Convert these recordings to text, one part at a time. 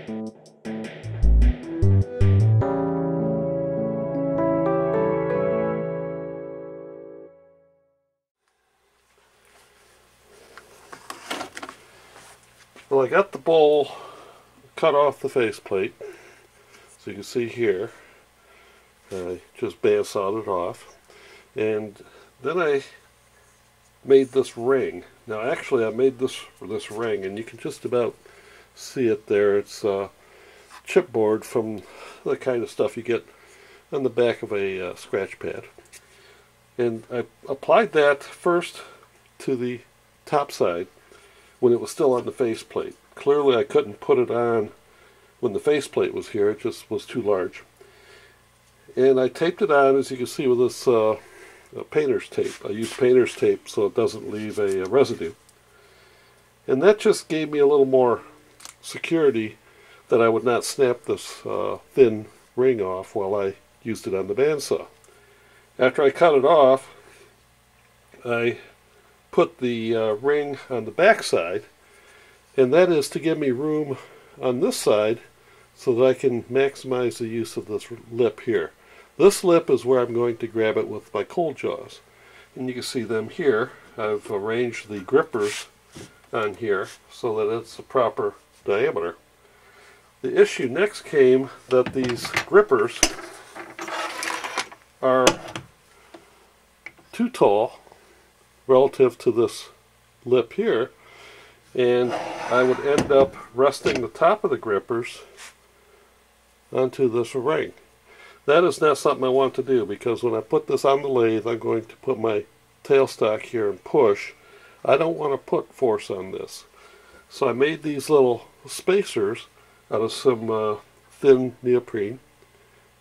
Well, I got the bowl cut off the faceplate, so you can see here. I just bandsawed it off, and then I made this ring. Now, actually, I made this ring, and you can just about see it there. It's chipboard from the kind of stuff you get on the back of a scratch pad, and I applied that first to the top side when it was still on the faceplate. Clearly I couldn't put it on when the faceplate was here, it just was too large. And I taped it on, as you can see, with this painter's tape. I use painter's tape so it doesn't leave a residue. And that just gave me a little more security that I would not snap this thin ring off while I used it on the bandsaw. After I cut it off, I put the ring on the back side, and that is to give me room on this side so that I can maximize the use of this lip here. This lip is where I'm going to grab it with my cold jaws, and you can see them here. I've arranged the grippers on here so that it's the proper diameter. The issue next came that these grippers are too tall relative to this lip here, and I would end up resting the top of the grippers onto this ring. That is not something I want to do, because when I put this on the lathe, I'm going to put my tailstock here and push. I don't want to put force on this. So I made these little spacers out of some thin neoprene,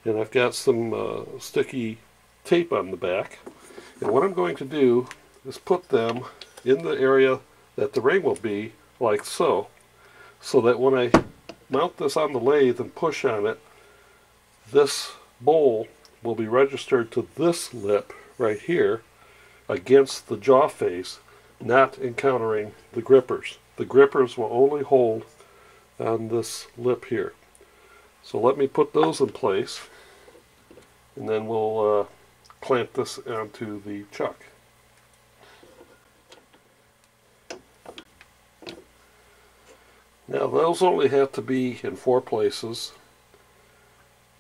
and I've got some sticky tape on the back. And what I'm going to do is put them in the area that the ring will be, like so, so that when I mount this on the lathe and push on it, this bowl will be registered to this lip right here against the jaw face, not encountering the grippers. The grippers will only hold on this lip here. So let me put those in place, and then we'll clamp this onto the chuck. Now those only have to be in 4 places,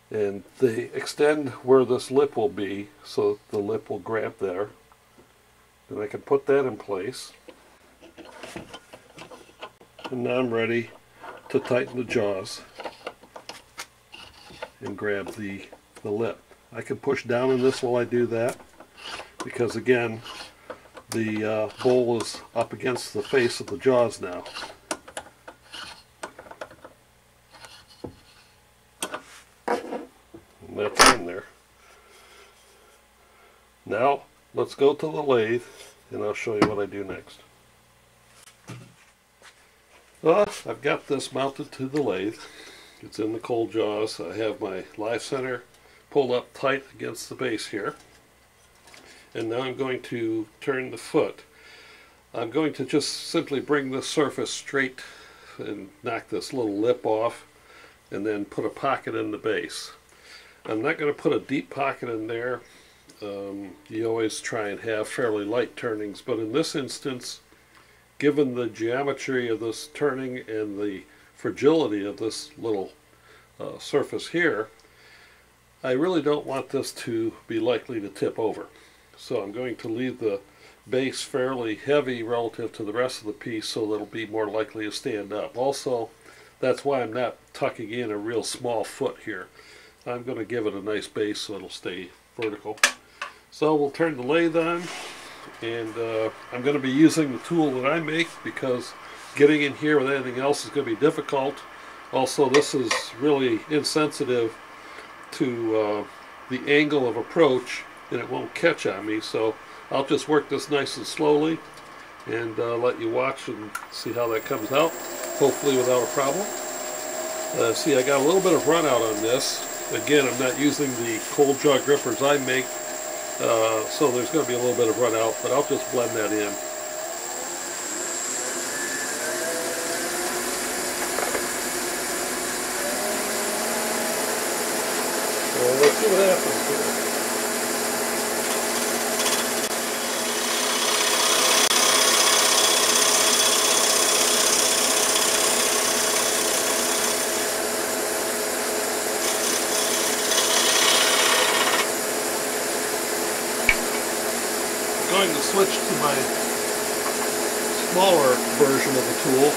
and they extend where this lip will be, so the lip will grab there. And I can put that in place. And now I'm ready to tighten the jaws and grab the lip. I can push down on this while I do that, because again, the bowl is up against the face of the jaws now. And that's in there. Now let's go to the lathe and I'll show you what I do next. Well, I've got this mounted to the lathe. It's in the cold jaws. I have my live center pulled up tight against the base here. And now I'm going to turn the foot. I'm going to just simply bring this surface straight and knock this little lip off, and then put a pocket in the base. I'm not going to put a deep pocket in there. You always try and have fairly light turnings, but in this instance, given the geometry of this turning and the fragility of this little surface here, I really don't want this to be likely to tip over. So I'm going to leave the base fairly heavy relative to the rest of the piece so that it'll be more likely to stand up. Also, that's why I'm not tucking in a real small foot here. I'm going to give it a nice base so it'll stay vertical. So we'll turn the lathe on, and I'm going to be using the tool that I make, because getting in here with anything else is going to be difficult. Also, this is really insensitive to the angle of approach, and it won't catch on me, so I'll just work this nice and slowly and let you watch and see how that comes out, hopefully without a problem. See, I got a little bit of run out on this. Again, I'm not using the cold jaw grippers I make, so there's going to be a little bit of run out, but I'll just blend that in. see what happens here. I'm going to switch to my smaller version of the tool,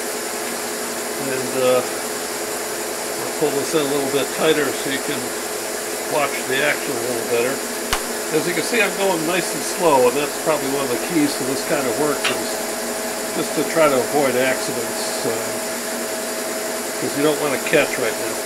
and I'll pull this in a little bit tighter so you can watch the action a little better. As you can see, I'm going nice and slow, and that's probably one of the keys to this kind of work, is just to try to avoid accidents, because you don't want to catch right now.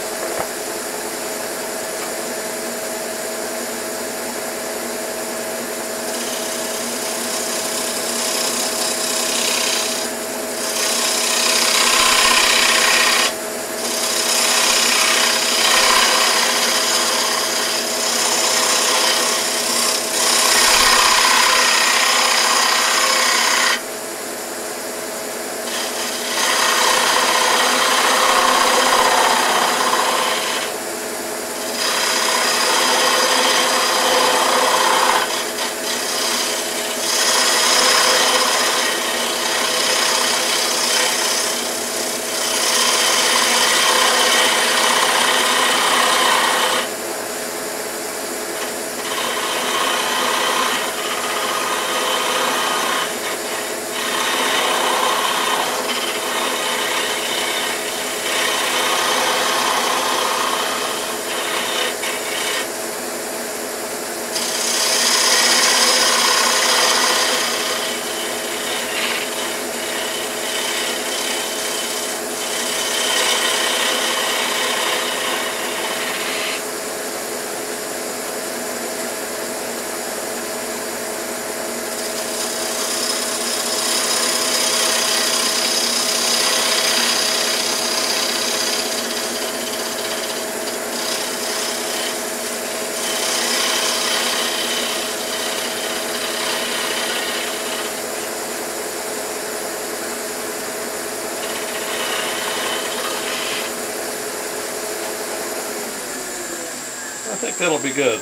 I think that'll be good.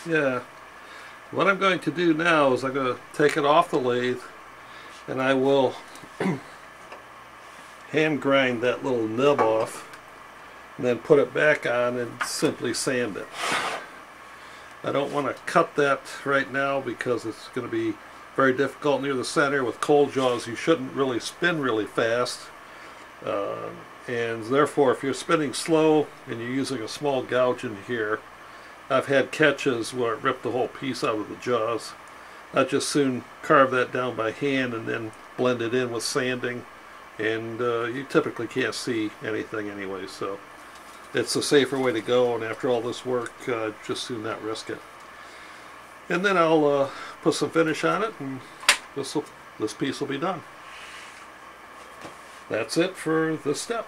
Yeah. What I'm going to do now is I'm going to take it off the lathe, and I will hand grind that little nub off and then put it back on and simply sand it. I don't want to cut that right now because it's going to be very difficult near the center. With cold jaws, you shouldn't really spin really fast. And therefore, if you're spinning slow and you're using a small gouge in here, I've had catches where it ripped the whole piece out of the jaws. I just soon carve that down by hand and then blend it in with sanding, and you typically can't see anything anyway, so it's a safer way to go. And after all this work, just soon not risk it. And then I'll put some finish on it, and this piece will be done. That's it for this step.